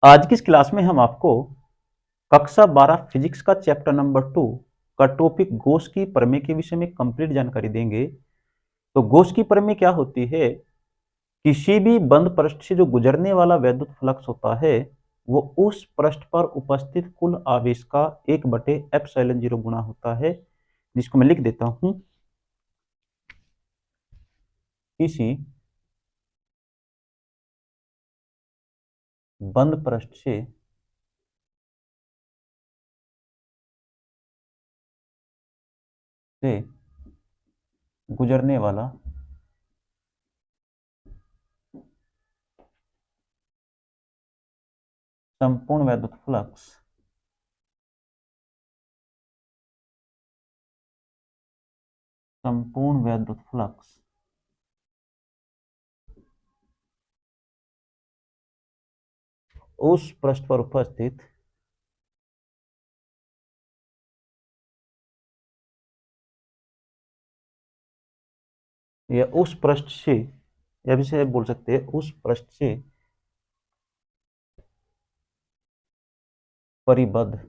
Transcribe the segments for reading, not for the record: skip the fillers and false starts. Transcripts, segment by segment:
आज की इस क्लास में हम आपको कक्षा 12 फिजिक्स का चैप्टर नंबर 2 का टॉपिक गॉस की प्रमेय के विषय में कंप्लीट जानकारी देंगे। तो गॉस की प्रमेय क्या होती है? किसी भी बंद पृष्ठ से जो गुजरने वाला वैद्युत फ्लक्स होता है वो उस पृष्ठ पर उपस्थित कुल आवेश का 1/ε0 गुणा होता है, जिसको मैं लिख देता हूं। किसी बंद पृष्ठ से गुजरने वाला संपूर्ण वैद्युत फ्लक्स उस पृष्ठ पर उपस्थित या उस पृष्ठ से, या भी से बोल सकते हैं उस पृष्ठ से परिबद्ध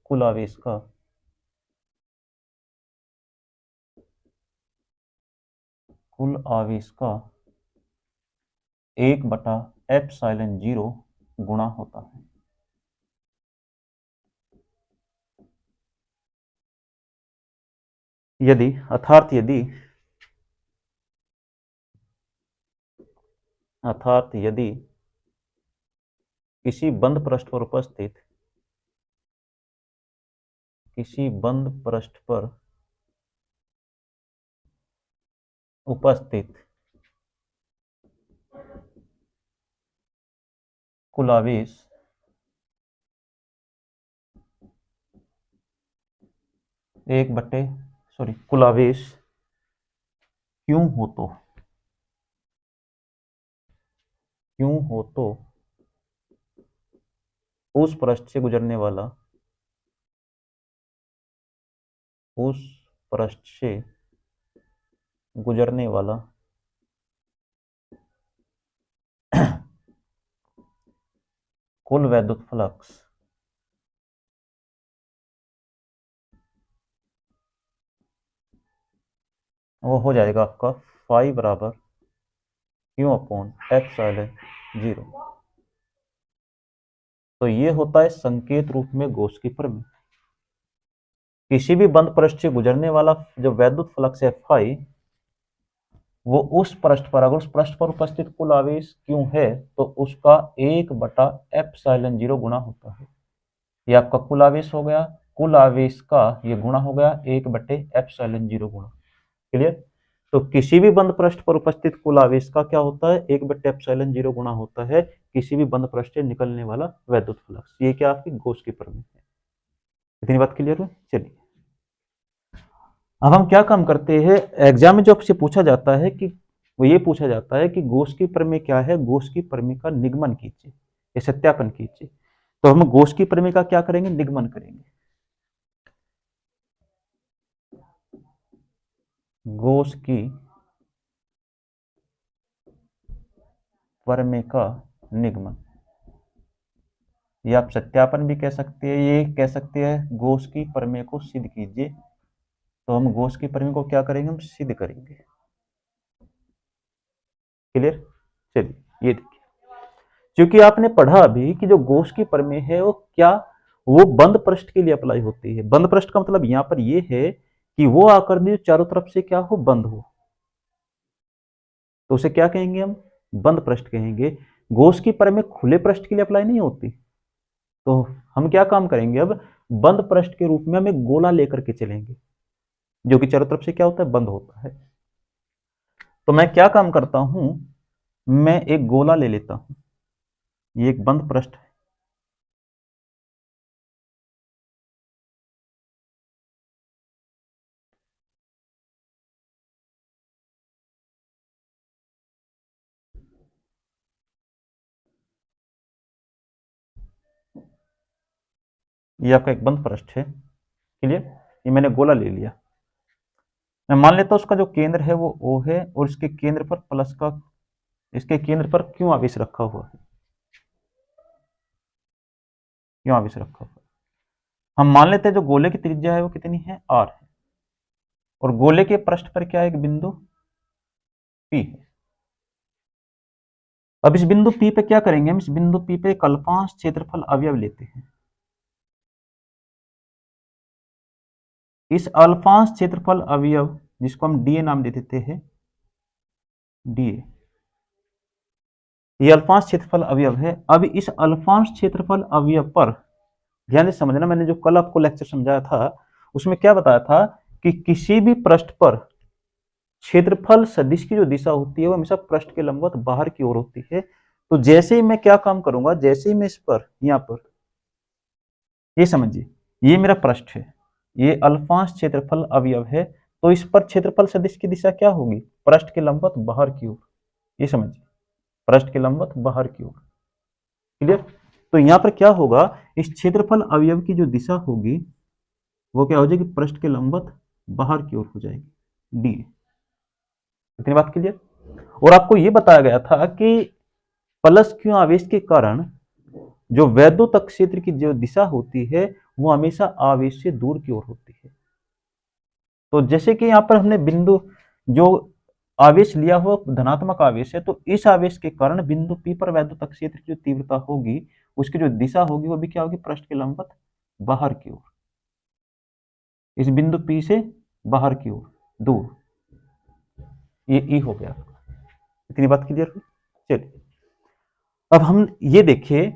कुल आवेश का एक बटा एप्सिलॉन जीरो गुणा होता है। यदि किसी बंद पृष्ठ पर उपस्थित कुल आवेश कुल आवेश क्यों हो तो उस पृष्ठ से गुजरने वाला कुल वैद्युत फ्लक्स वो हो जाएगा आपका फाई बराबर क्यू अपॉन एप्सिलॉन जीरो। तो ये होता है संकेत रूप में गॉस की प्रमेय। किसी भी बंद पृष्ठ से गुजरने वाला जो वैद्युत फ्लक्स है फाई, वो उस पृष्ठ पर, अगर उस पृष्ठ पर उपस्थित कुल आवेश क्यों है तो उसका 1/ε0 गुणा होता है। ये आपका कुल आवेश हो गया, कुल आवेश का ये गुणा हो गया 1/ε0 गुणा। क्लियर? तो किसी भी बंद पृष्ठ पर उपस्थित कुल आवेश का क्या होता है? 1/ε0 गुणा होता है किसी भी बंद पृष्ठ से निकलने वाला वैद्युत फ्लक्स। ये क्या आपकी गॉस की प्रमेय है। इतनी बात क्लियर हुई? चलिए अब हम क्या काम करते हैं। एग्जाम में जो आपसे पूछा जाता है कि वो ये पूछा जाता है कि गॉस की प्रमेय क्या है, गॉस की प्रमेय का निगमन कीजिए या सत्यापन कीजिए। तो हम गॉस की प्रमेय का क्या करेंगे? निगमन करेंगे। गॉस की प्रमेय का निगमन, या आप सत्यापन भी कह सकते हैं, ये कह सकते हैं गॉस की प्रमेय को सिद्ध कीजिए। तो हम गॉस की प्रमेय को क्या करेंगे? हम सिद्ध करेंगे। क्लियर? चलिए ये देखिए, क्योंकि आपने पढ़ा अभी कि जो गॉस की प्रमेय है वो क्या, वो बंद पृष्ठ के लिए अप्लाई होती है। बंद पृष्ठ का मतलब यहां पर ये है कि वो आकृति जो चारों तरफ से क्या हो, बंद हो, तो उसे क्या कहेंगे? हम बंद पृष्ठ कहेंगे। गॉस की प्रमेय खुले पृष्ठ के लिए अप्लाई नहीं होती। तो हम क्या काम करेंगे? अब बंद पृष्ठ के रूप में हम एक गोला लेकर के चलेंगे जो कि चारों तरफ से क्या होता है? बंद होता है। तो मैं क्या काम करता हूं, मैं एक गोला ले लेता हूं, ये एक बंद पृष्ठ है। ये आपका एक बंद पृष्ठ है। क्लियर? ये मैंने गोला ले लिया। मैं मान लेता हूं उसका जो केंद्र है वो O है और इसके केंद्र पर प्लस का, इसके केंद्र पर क्यों आवेश रखा हुआ है, क्यों आवेश रखा हुआ है। हम मान लेते हैं जो गोले की त्रिज्या है वो कितनी है, R है, और गोले के पृष्ठ पर क्या है, एक बिंदु P है। अब इस बिंदु P पे क्या करेंगे, हम इस बिंदु P पे एक अल्पांश क्षेत्रफल अवयव लेते हैं। इस अल्पांश क्षेत्रफल अवयव जिसको हम डीए नाम दे देते हैं, डीए, ये अल्पांश क्षेत्रफल अवयव है। अब इस अल्पांश क्षेत्रफल अवयव पर ध्यान से समझना, मैंने जो कल आपको लेक्चर समझाया था उसमें क्या बताया था कि किसी भी पृष्ठ पर क्षेत्रफल सदिश की जो दिशा होती है वो हमेशा पृष्ठ के लंबवत बाहर की ओर होती है। तो जैसे ही मैं क्या काम करूंगा, जैसे ही मैं इस पर यहां पर, ये समझिए, ये मेरा पृष्ठ है, ये अल्पांश क्षेत्रफल अवयव है, तो इस पर क्षेत्रफल सदिश की दिशा क्या होगी, पृष्ठ के लंबवत बाहर की ओर। ये समझिए, पृष्ठ के लंबवत बाहर की ओर। क्लियर। तो यहां पर क्या होगा, इस क्षेत्रफल अवयव की जो दिशा होगी वो क्या हो जाएगी, पृष्ठ के लंबवत बाहर की ओर हो जाएगी, डी। इतनी बात क्लियर। और आपको ये बताया गया था कि प्लस क्यू आवेश के कारण जो वैद्युत क्षेत्र की जो दिशा होती है वो हमेशा आवेश से दूर की ओर होती है। तो जैसे कि यहाँ पर हमने बिंदु जो आवेश लिया हुआ धनात्मक आवेश है, तो इस आवेश के कारण बिंदु P पर वैद्युत क्षेत्र की जो तीव्रता होगी उसकी जो दिशा होगी वो भी क्या होगी, पृष्ठ के लंबवत बाहर की ओर, इस बिंदु P से बाहर की ओर, दूर। ये ई हो गया। इतनी बात क्लियर हुई। चलिए अब हम ये देखिए,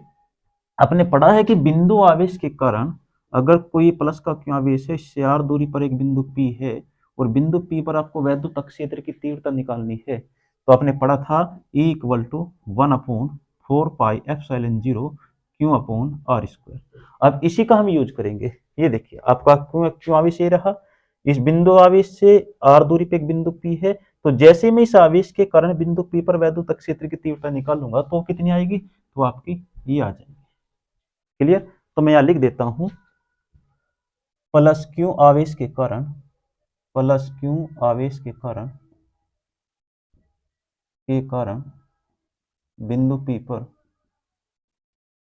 आपने पढ़ा है कि बिंदु आवेश के कारण अगर कोई प्लस का क्यों आवेश है, इससे r दूरी पर एक बिंदु P है और बिंदु P पर आपको वैद्युत क्षेत्र की तीव्रता निकालनी है, तो आपने पढ़ा था E equal to 1/4πε0 q upon are square. अब इसी का हम यूज करेंगे। ये देखिए आपका क्यों क्यों आवेश ये रहा, इस बिंदु आवेश से r दूरी पे एक बिंदु P है, तो जैसे मैं इस आवेश के कारण बिंदु P पर वैद्युत क्षेत्र की तीव्रता निकालूंगा तो कितनी आएगी, तो आपकी ये आ जाएगी। क्लियर। तो मैं यहां लिख देता हूं, प्लस क्यू आवेश के कारण, प्लस क्यू आवेश के कारण बिंदु P पर,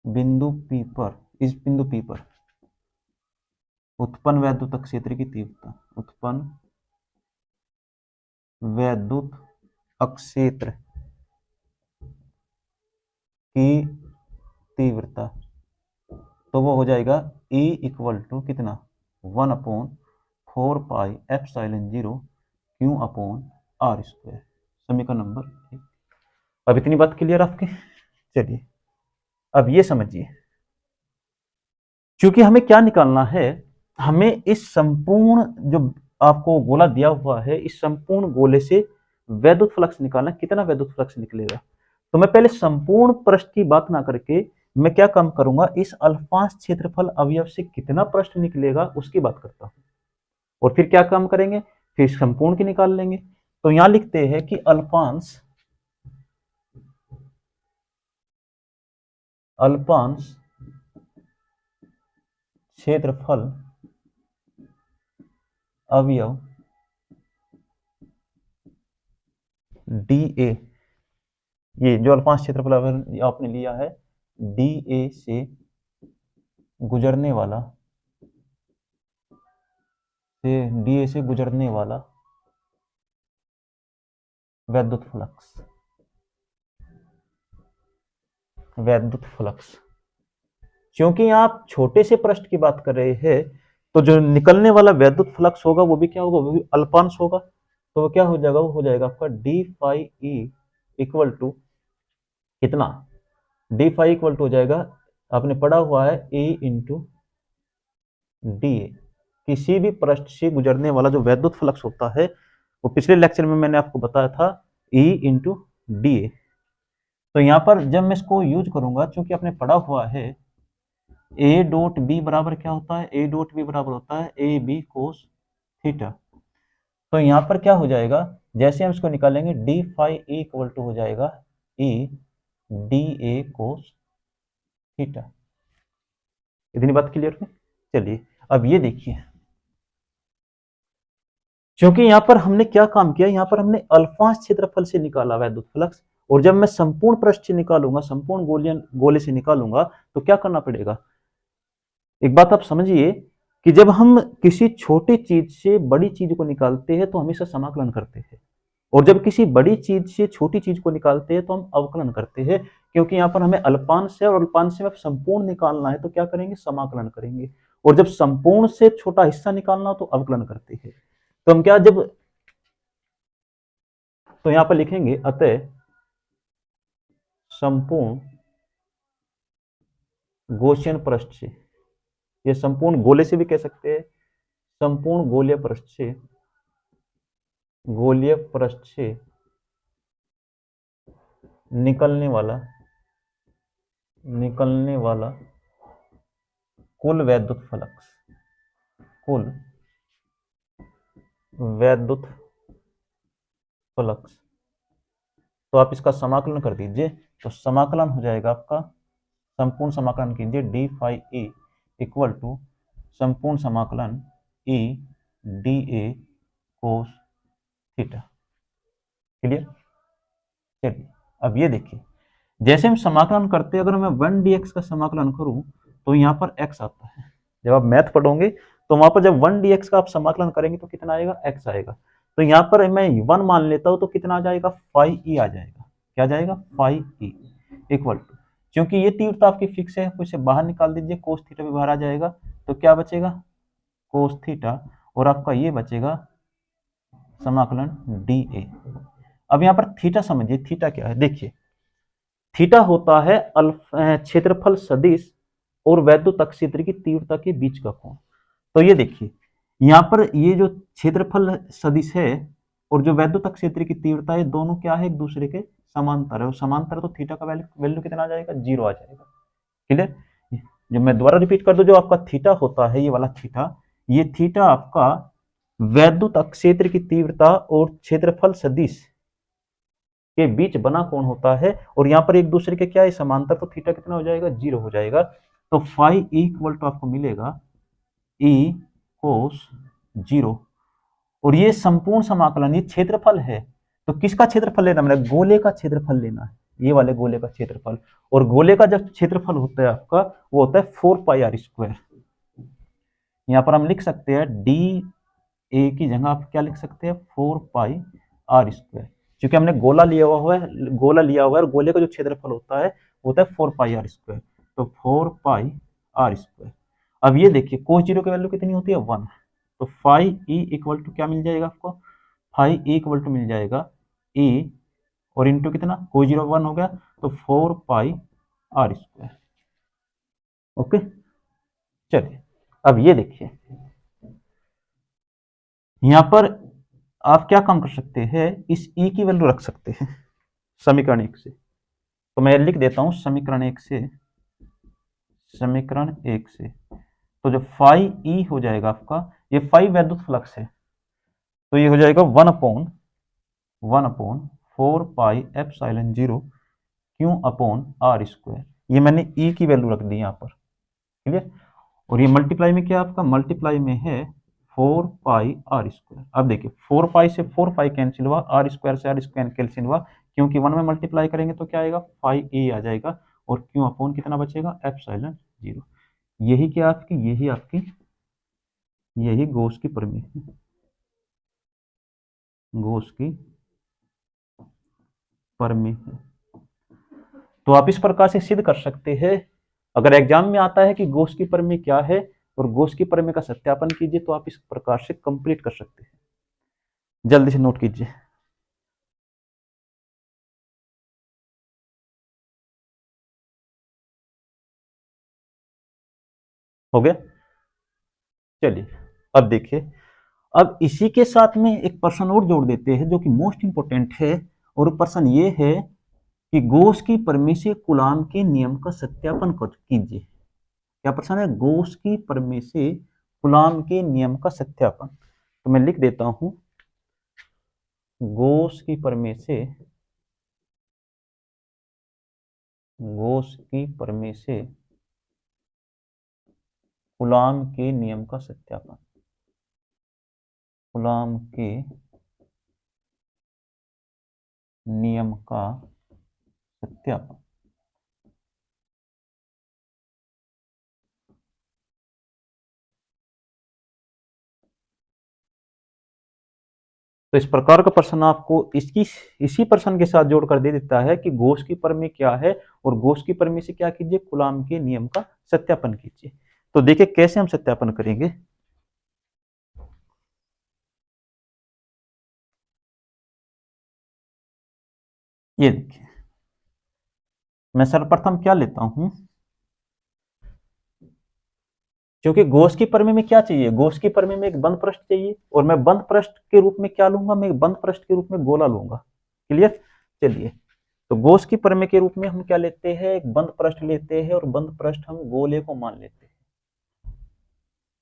बिंदु P पर, इस बिंदु P पर उत्पन्न वैद्युत क्षेत्र की तीव्रता, उत्पन्न वैद्युत क्षेत्र की तीव्रता, तो वो हो जाएगा E इक्वल टू कितना, 1/4πε0 क्यू अपॉन आर स्क्वायर। समीकरण नंबर 1। अब इतनी बात क्लियर आपके। चलिए अब ये समझिए, क्योंकि हमें क्या निकालना है, हमें इस संपूर्ण जो आपको गोला दिया हुआ है, इस संपूर्ण गोले से वैद्युत फ्लक्स निकालना, कितना वैद्युत फ्लक्स निकलेगा। तो मैं पहले संपूर्ण पृष्ठ की बात ना करके मैं क्या काम करूंगा, इस अल्पांश क्षेत्रफल अवयव से कितना पृष्ठ निकलेगा उसकी बात करता हूं, और फिर क्या काम करेंगे, फिर संपूर्ण की निकाल लेंगे। तो यहां लिखते हैं कि अल्पांश, अल्पांश क्षेत्रफल अवयव डी ए, ये जो अल्पांश क्षेत्रफल अवयव आपने लिया है, डी ए से गुजरने वाला, डी ए से गुजरने वाला वैद्युत फ्लक्स, वैद्युत फ्लक्स। क्योंकि आप छोटे से पृष्ठ की बात कर रहे हैं, तो जो निकलने वाला वैद्युत फ्लक्स होगा वो भी क्या होगा, वो भी अल्पांश होगा। तो वो क्या हो जाएगा, वो हो जाएगा आपका d phi E equal to कितना, डी फाई इक्वल टू हो जाएगा, आपने पढ़ा हुआ है ए इंटू डी ए। किसी भी पृष्ठ से गुजरने वाला जो वैद्युत फ्लक्स होता है वो पिछले लेक्चर में मैंने आपको बताया था ई इंटू डी ए। तो यहां पर जब मैं इसको यूज करूंगा, चूंकि आपने पढ़ा हुआ है ए डॉट बी बराबर क्या होता है, ए डॉट बी बराबर होता है ए बी कोस थीटा। तो यहां पर क्या हो जाएगा, जैसे हम इसको निकालेंगे d phi E equal to हो जाएगा ई डी ए कोस थीटा। इतनी बात क्लियर है। चलिए अब ये देखिए, क्योंकि यहाँ पर हमने क्या काम किया, यहाँ पर हमने अल्फांश क्षेत्रफल से निकाला वैद्युत फ्लक्स, और जब मैं संपूर्ण पृष्ठ से निकालूंगा, संपूर्ण गोले से निकालूंगा, तो क्या करना पड़ेगा। एक बात आप समझिए कि जब हम किसी छोटी चीज से बड़ी चीज को निकालते हैं तो हमेशा समाकलन करते हैं, और जब किसी बड़ी चीज से छोटी चीज को निकालते हैं तो हम अवकलन करते हैं, क्योंकि यहाँ पर हमें अल्पांश है और अल्पांश से संपूर्ण निकालना है, तो क्या करेंगे, समाकलन करेंगे, और जब संपूर्ण से छोटा हिस्सा निकालना हो तो अवकलन करते हैं। तो हम क्या, जब तो यहां पर लिखेंगे अतः संपूर्ण गौसियन पृष्ठ से, ये संपूर्ण गोले से भी कह सकते हैं, संपूर्ण गोलीय पृष्ठ से निकलने वाला कुल वैद्युत फ्लक्स, कुल वैद्युत फ्लक्स, तो आप इसका समाकलन कर दीजिए, तो समाकलन हो जाएगा आपका, संपूर्ण समाकलन कीजिए d phi A equal to संपूर्ण समाकलन E d A cos theta. Clear. चलिए अब ये देखिए, जैसे हम समाकलन करते हैं, अगर मैं 1 dx का समाकलन करूं तो यहाँ पर x आता है, जब आप मैथ पढ़ोगे तो वहां पर जब 1 dx का आप समाकलन करेंगे तो कितना आएगा, x आएगा। तो यहाँ पर मैं 1 मान लेता हूं तो कितना आ जाएगा, फाई ई आ जाएगा। क्या जाएगा, फाई ई इक्वल टू, क्योंकि ये तीव्रता आपकी फिक्स है तो इसे बाहर निकाल दीजिए, कोस थीटा भी बाहर आ जाएगा, तो क्या बचेगा, कोस थीटा, और आपका ये बचेगा समाकलन डी ए। अब यहाँ पर थीटा समझिए, थीटा क्या है, देखिए थीटा होता है क्षेत्रफल सदिश और वैद्युत क्षेत्र की तीव्रता के बीच का कोण। तो ये देखिए यहाँ पर ये जो क्षेत्रफल सदिश है और जो वैद्युत क्षेत्र की तीव्रता है, दोनों क्या है, एक दूसरे के समांतर है, और समांतर तो थीटा का वैल्यू कितना आ जाएगा, 0 आ जाएगा। क्लियर। जो मैं दोबारा रिपीट कर दूं, जो आपका थीटा होता है, ये वाला थीटा, ये थीटा आपका वैद्युत क्षेत्र की तीव्रता और क्षेत्रफल सदिश के बीच बना कोण होता है, और यहाँ पर एक दूसरे के क्या है, समांतर, तो थीटा कितना हो जाएगा, 0 हो जाएगा। तो फाई इक्वल टू आपको मिलेगा ई कोस 0, और ये संपूर्ण समाकलन, ये क्षेत्रफल है, तो किसका क्षेत्रफल लेना, मैंने गोले का क्षेत्रफल लेना है, ये वाले गोले का क्षेत्रफल, और गोले का जब क्षेत्रफल होता है आपका, वो होता है 4 पाई r²। यहाँ पर हम लिख सकते हैं डी ए की जगह आप क्या लिख सकते हैं, 4 पाई r², क्योंकि हमने गोला लिया हुआ है, और गोले का जो क्षेत्रफल होता है वो होता है 4 पाई r², तो 4 पाई r²। अब ये देखिए कोस 0 की वैल्यू कितनी होती है, 1, तो फाई ई इक्वल टू क्या मिल जाएगा आपको, फाई ई इक्वल टू मिल जाएगा ई, और इंटू कितना, कोस 0 1 हो गया, तो 4 पाई r²। ओके। चलिए अब ये देखिए, यहां पर आप क्या काम कर सकते हैं, इस ई की वैल्यू रख सकते हैं समीकरण 1 से, तो मैं लिख देता हूं समीकरण 1 से, तो जो फाई ई हो जाएगा आपका, ये फाई वैद्युत फ्लक्स है, तो ये हो जाएगा 1/4 pi epsilon 0 Q upon r²। ये मैंने ई की वैल्यू रख दी यहाँ पर। क्लियर। और ये मल्टीप्लाई में क्या आपका, मल्टीप्लाई में है 4 पाई r²। अब देखिए 4 पाई से 4 पाई कैंसिल हुआ, r² से r² कैंसिल हुआ, क्योंकि 1 में मल्टीप्लाई करेंगे तो क्या आएगा, फाई ए आ जाएगा, और क्यू अपॉन कितना बचेगा, एप्सिलॉन 0। यही गॉस की प्रमेय है, गॉस की प्रमेय है। तो आप इस प्रकार से सिद्ध कर सकते हैं, अगर एग्जाम में आता है कि गॉस की प्रमेय क्या है और गॉस की प्रमेय का सत्यापन कीजिए, तो आप इस प्रकार से कंप्लीट कर सकते हैं। जल्दी से नोट कीजिए। हो गया। चलिए अब देखिए, अब इसी के साथ में एक प्रश्न और जोड़ देते हैं जो कि मोस्ट इंपोर्टेंट है, और प्रश्न ये है कि गॉस की प्रमेय से कूलॉम के नियम का सत्यापन कीजिए। क्या प्रश्न है, गॉस की प्रमेय से कूलॉम के नियम का सत्यापन। तो मैं लिख देता हूं, गॉस की प्रमेय से कूलॉम के नियम का सत्यापन। कूलॉम के नियम का सत्यापन। तो इस प्रकार का प्रश्न आपको इसी प्रश्न के साथ जोड़कर दे देता है कि गोस की प्रमेय क्या है, और गोस की प्रमेय से क्या कीजिए, कूलॉम के नियम का सत्यापन कीजिए। तो देखिए कैसे हम सत्यापन करेंगे। ये देखिए, मैं सर्वप्रथम क्या लेता हूं, क्योंकि गोस की प्रमेय में क्या चाहिए, गोस की प्रमेय में एक बंद पृष्ठ चाहिए, और मैं बंद पृष्ठ के रूप में क्या लूंगा, मैं एक बंद पृष्ठ के रूप में गोला लूंगा। क्लियर। चलिए, तो गोस की प्रमेय के रूप में हम क्या लेते हैं, एक बंद पृष्ठ लेते हैं, और बंद पृष्ठ हम गोले को मान लेते हैं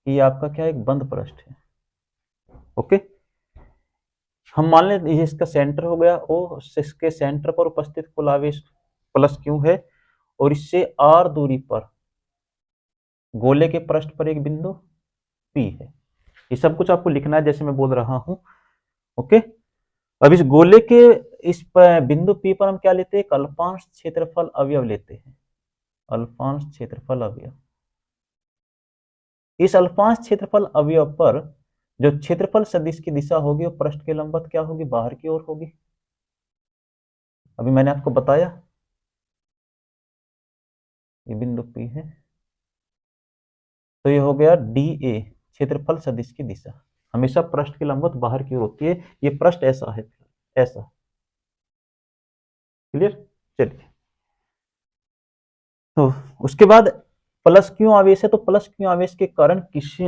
कि ये आपका क्या एक बंद पृष्ठ है। ओके, हम मान लेते हैं इसका सेंटर हो गया ओ, इसके सेंटर पर उपस्थित कुल आवेश प्लस क्यू है, और इससे आर दूरी पर गोले के पृष्ठ पर एक बिंदु पी है। ये सब कुछ आपको लिखना है जैसे मैं बोल रहा हूं। ओके, अब इस गोले के इस बिंदु पी पर हम क्या लेते हैं, एक अल्पांश क्षेत्रफल अवयव लेते हैं, अल्पांश क्षेत्रफल अवयव। इस अल्पांश क्षेत्रफल अवयव पर जो क्षेत्रफल सदिश की दिशा होगी वो पृष्ठ के लंबवत क्या होगी, बाहर की ओर होगी। अभी मैंने आपको बताया ये बिंदु पी है, तो ये हो गया डी ए, क्षेत्रफल सदिश की दिशा हमेशा पृष्ठ के लंबवत बाहर की ओर होती है। ये पृष्ठ ऐसा है, ऐसा। क्लियर। चलिए, तो उसके बाद प्लस क्यों आवेश है, तो प्लस क्यों आवेश के कारण किसी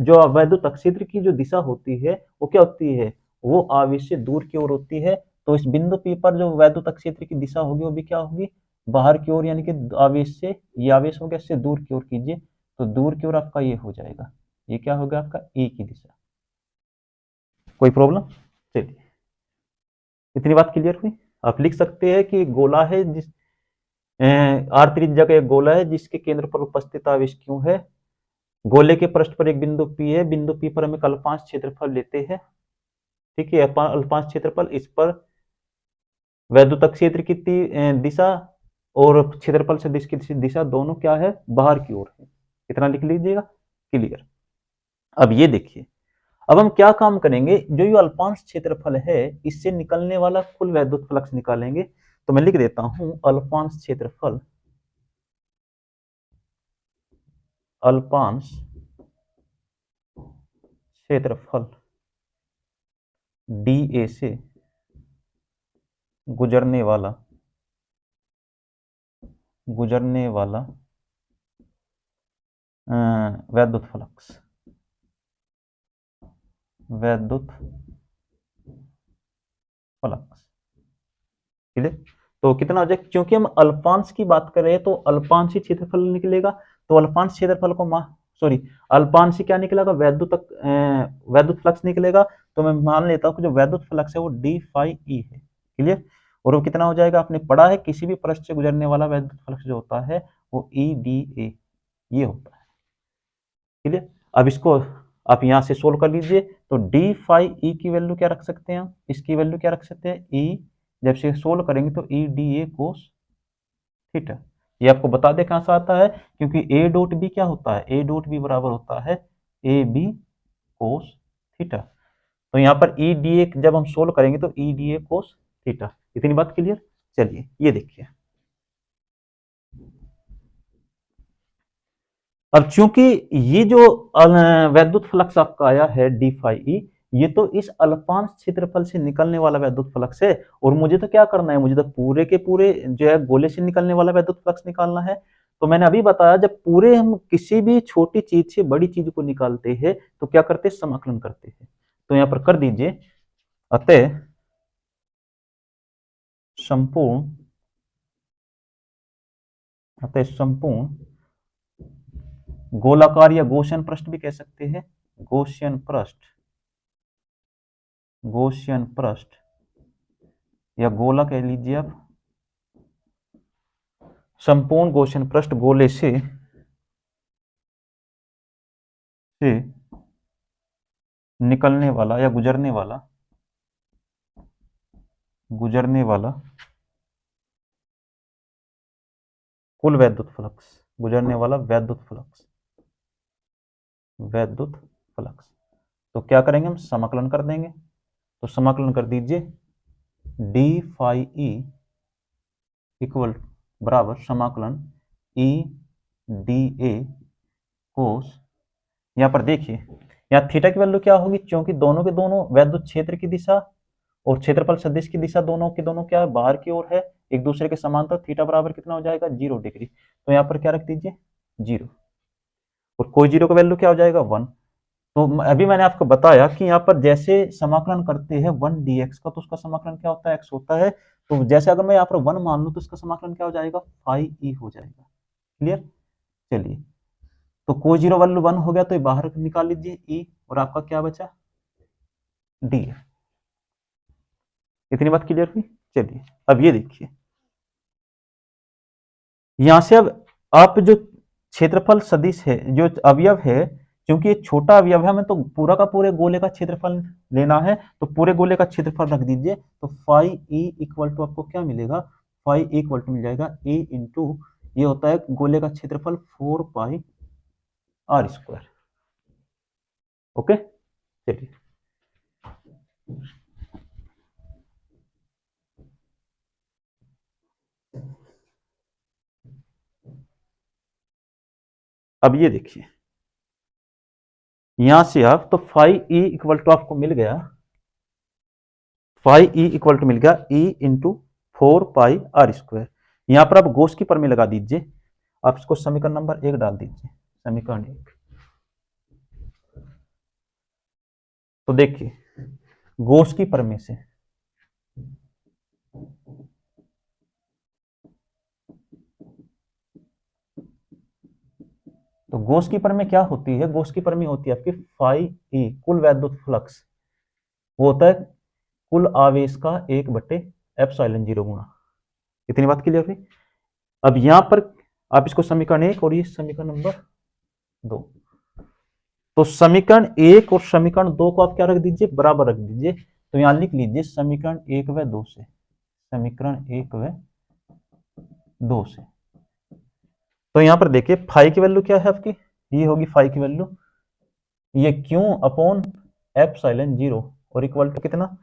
जो वैद्युत क्षेत्र की जो दिशा होती है वो क्या होती है, वो आवेश से दूर की ओर होती है। तो इस बिंदु पी पर जो वैद्युत क्षेत्र की दिशा होगी वो भी क्या होगी, बाहर की ओर, यानी कि आवेश से, ये आवेश हो गया इससे दूर की ओर कीजिए, तो दूर की ओर आपका ये हो जाएगा, ये क्या होगा आपका ए की दिशा। कोई प्रॉब्लम। चलिए, इतनी बात क्लियर हुई। आप लिख सकते हैं कि गोला है जिस आर त्रिज्या का एक गोला है जिसके केंद्र पर उपस्थित आवेश क्यों है, गोले के पृष्ठ पर एक बिंदु पी है, बिंदु पी पर हम एक अल्पांश क्षेत्रफल लेते हैं। ठीक है, अल्पांश क्षेत्रफल, इस पर वैद्युत क्षेत्र की दिशा और क्षेत्रफल से दिश की दिशा दोनों क्या है, बाहर की ओर है। इतना लिख लीजिएगा। क्लियर। अब ये देखिए, अब हम क्या काम करेंगे, जो ये अल्पांश क्षेत्रफल है इससे निकलने वाला कुल वैद्युत फ्लक्स निकालेंगे। तो मैं लिख देता हूं अल्पांश क्षेत्रफल, अल्पांश क्षेत्रफल डी ए से गुजरने वाला, गुजरने वाला वैद्युत फ्लक्स, वैद्युत फ्लक्स। क्लियर। तो कितना हो जाए, क्योंकि हम अल्पांश की बात कर रहे हैं तो अल्पांशी क्षेत्रफल निकलेगा, तो अल्पांश क्षेत्रफल को सॉरी, अल्पांशी क्या निकलेगा, वैद्युत फ्लक्स निकलेगा। तो मैं मान लेता हूं कि जो वैद्युत फ्लक्स है वो डी फाई ई है। क्लियर। और वो कितना हो जाएगा, आपने पढ़ा है किसी भी पृष्ठ से गुजरने वाला वैद्युत फ्लक्स जो होता है वो ई डी ए ये होता है। क्लियर। अब इसको आप यहां से सोल्व कर लीजिए, तो डी फाई ई की वैल्यू क्या रख सकते हैं हम, इसकी वैल्यू क्या रख सकते हैं, ई, जब से सोल्व करेंगे तो ई डी ए कोस थीटा। ये आपको बता दे कहां से आता है, क्योंकि ए डॉट बी क्या होता है, ए डॉट बी बराबर होता है ए बी कोस थीटा। तो यहाँ पर ई डी ए जब हम सोल्व करेंगे तो ई डी ए कोस थीटा। इतनी बात क्लियर। चलिए, ये देखिए, अब चूंकि ये जो वैद्युत फ्लक्स आपका आया है डी फाई ई, ये तो इस अल्पांश क्षेत्रफल से निकलने वाला वैद्युत फ्लक्स है, और मुझे तो क्या करना है, मुझे तो पूरे के पूरे जो है गोले से निकलने वाला वैद्युत फ्लक्स निकालना है। तो मैंने अभी बताया जब पूरे हम किसी भी छोटी चीज से बड़ी चीज को निकालते हैं तो क्या करते हैं, समाकलन करते हैं। तो यहाँ पर कर दीजिए, अतः संपूर्ण, अतः संपूर्ण गोलाकार या गौसियन पृष्ठ भी कह सकते हैं, गौसियन पृष्ठ, गौसियन पृष्ठ या गोला कह लीजिए आप, संपूर्ण गौसियन पृष्ठ गोले से निकलने वाला या गुजरने वाला कुल वैद्युत फ्लक्स, गुजरने वाला वैद्युत फ्लक्स। तो क्या करेंगे, हम समाकलन कर देंगे। तो समाकलन कर दीजिए, डी फाई ई इक्वल बराबर समाकलन ई डी ए कोस, यहाँ पर देखिए यहाँ थीटा की वैल्यू क्या होगी, क्योंकि दोनों के दोनों वैद्युत क्षेत्र की दिशा और क्षेत्रफल सदिश की दिशा दोनों की दोनों क्या है, बाहर की ओर है, एक दूसरे के समांतर। थीटा बराबर कितना हो जाएगा, 0 डिग्री। तो यहाँ पर क्या रख दीजिए, 0, और कोई जीरो का वैल्यू क्या हो जाएगा, 1। तो अभी मैंने आपको बताया कि यहाँ पर जैसे समाकलन करते हैं 1 dx का, तो उसका समाकलन क्या होता है, x होता है। तो जैसे अगर मैं यहाँ पर 1 मान लूं तो इसका समाकलन क्या हो जाएगा, फाई ई हो जाएगा। क्लियर। चलिए, तो कोई जीरो वैल्यू 1 हो गया, तो ये बाहर निकाल लीजिए ई, और आपका क्या बचा, डी। इतनी बात क्लियर हुई। चलिए अब ये देखिए, यहां से अब आप जो क्षेत्रफल सदिश है, जो अवयव है, क्योंकि ये छोटा अवयव है, हमें तो पूरा का पूरे गोले का क्षेत्रफल लेना है, तो पूरे गोले का क्षेत्रफल रख दीजिए। तो फाई ई इक्वल टू आपको क्या मिलेगा, फाई ई इक्वल टू मिल जाएगा ए इंटू, ये होता है गोले का क्षेत्रफल 4 पाई आर स्क्वायर। ओके, चलिए अब ये देखिए, यहां से आप तो फाई ई इक्वल टू आपको मिल गया, फाई ई इक्वल टू मिल गया E into 4 pi R square. यहां पर आप गोस की प्रमेय लगा दीजिए, आप इसको समीकरण नंबर 1 डाल दीजिए, समीकरण 1। तो देखिए गोस की प्रमेय से तो गोस की प्रमेय क्या होती है, गोस की प्रमेय होती है आपकी फाई ई कुल वैद्युत फ्लक्स, वो होता है कुल आवेश का 1/ε0 गुणा। इतनी बात क्लियर हुई। अब यहां पर आप इसको समीकरण 1 और ये समीकरण नंबर 2, तो समीकरण 1 और समीकरण 2 को आप क्या रख दीजिए, बराबर रख दीजिए। तो यहां लिख लीजिए समीकरण 1 व 2 से, समीकरण 1 व 2 से। तो यहां पर देखिए फाई की वैल्यू क्या है आपकी, ये होगी फाई की वैल्यू, ये क्यू अपॉन ε0 और इक्वल टू कितना,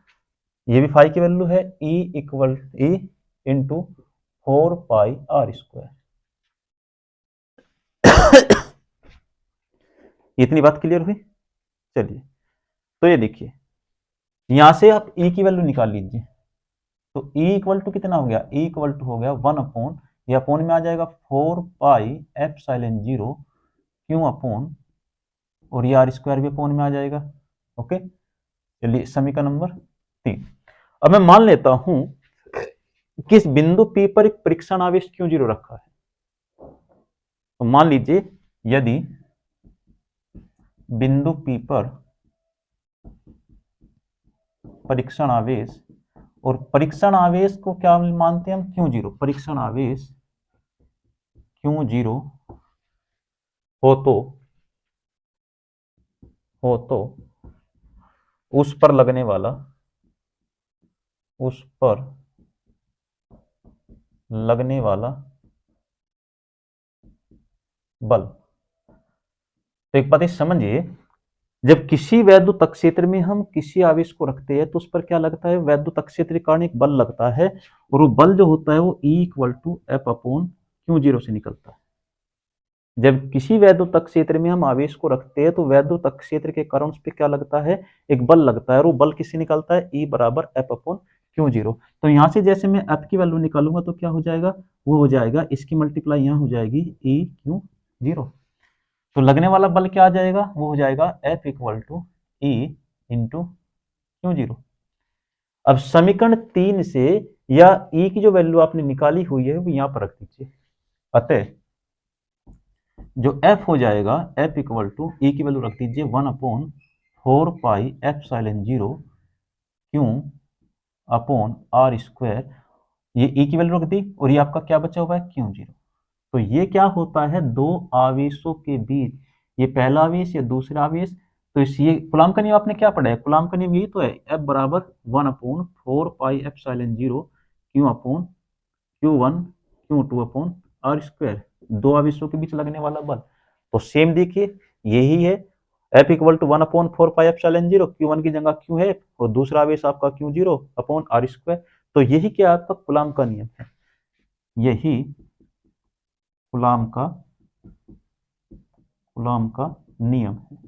ये भी फाई की वैल्यू है, E equal E into 4 pi R square. इतनी बात क्लियर हुई। चलिए, तो ये देखिए यहां से आप ई की वैल्यू निकाल लीजिए। तो ई इक्वल टू कितना हो गया, ई इक्वल टू हो गया 1 अपॉन, ये अपॉन में आ जाएगा 4 पाई ε0 क्यू अपॉन, और ये आर स्क्वायर भी अपॉन में आ जाएगा। ओके, चलिए समीकरण नंबर 3। अब मैं मान लेता हूं किस बिंदु P पर एक परीक्षण आवेश Q0 रखा है। तो मान लीजिए यदि बिंदु P पर परीक्षण आवेश, और परीक्षण आवेश को क्या मानते हैं हम, Q0, परीक्षण आवेश Q0 हो तो उस पर लगने वाला बल। तो एक बात ये समझिए, जब किसी वैद्युत क्षेत्र में हम किसी आवेश को रखते हैं तो उस पर क्या लगता है, वैद्युत क्षेत्र के कारण एक बल लगता है, और वो बल जो होता है वो E equal to F upon Q0 से निकलता है। जब किसी वैद्युत क्षेत्र में हम आवेश को रखते हैं तो वैद्युत क्षेत्र के कारण उस पर क्या लगता है, एक बल लगता है, और वो बल किससे निकलता है, E बराबर एफ अपॉन Q0। तो यहाँ से जैसे मैं एफ की वैल्यू निकालूंगा तो क्या हो जाएगा, वो हो जाएगा इसकी मल्टीप्लाई यहाँ हो जाएगी EQ0। तो लगने वाला बल क्या आ जाएगा, वो हो जाएगा F equal to E into Q0। अब समीकरण 3 से या ई की जो वैल्यू आपने निकाली हुई है वो यहां पर रख दीजिए। अतः जो एफ हो जाएगा, एफ इक्वल टू ई की वैल्यू रख दीजिए 1 upon 4 pi ε0 q upon are square, ये ई की वैल्यू रख दी, और ये आपका क्या बचा हुआ है, Q0। तो ये क्या होता है, दो आवेशों के बीच, ये पहला आवेश, ये दूसरा आवेश, तो इस ये कूलाम का नियम आपने क्या पढ़ा है? कूलाम का नियम यही तो है, F बराबर 1/4 pi epsilon 0 Q1 Q2 upon are square, दो आवेशों के बीच लगने वाला बल। तो सेम देखिए यही है, F equal to 1/4 pi epsilon 0, Q1 की जगह Q है और दूसरा आवेश आपका Q0 अपॉन आर स्क्वायर। तो यही क्या आपका कूलाम का नियम है, यही कूलाम का नियम है।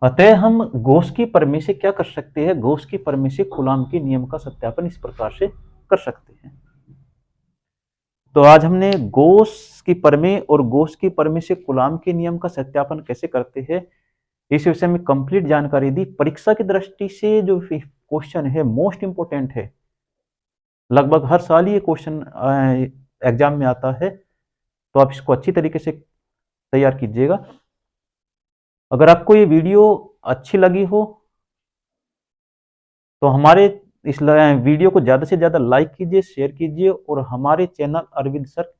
अतः हम गॉस की प्रमेय से क्या कर सकते हैं? गॉस की प्रमेय से कूलाम के नियम का सत्यापन इस प्रकार से कर सकते हैं। तो आज हमने गॉस की प्रमेय और गॉस की प्रमेय से कूलाम के नियम का सत्यापन कैसे करते हैं इस विषय में कंप्लीट जानकारी दी। परीक्षा की दृष्टि से जो क्वेश्चन है मोस्ट इंपोर्टेंट है, लगभग हर साल ये क्वेश्चन एग्जाम में आता है, तो आप इसको अच्छी तरीके से तैयार कीजिएगा। अगर आपको ये वीडियो अच्छी लगी हो तो हमारे इस वीडियो को ज़्यादा से ज़्यादा लाइक कीजिए, शेयर कीजिए और हमारे चैनल अरविंद सर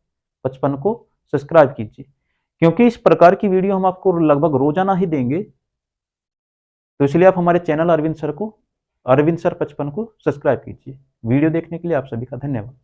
55 को सब्सक्राइब कीजिए, क्योंकि इस प्रकार की वीडियो हम आपको लगभग रोजाना ही देंगे। तो इसलिए आप हमारे चैनल अरविंद सर 55 को सब्सक्राइब कीजिए। वीडियो देखने के लिए आप सभी का धन्यवाद।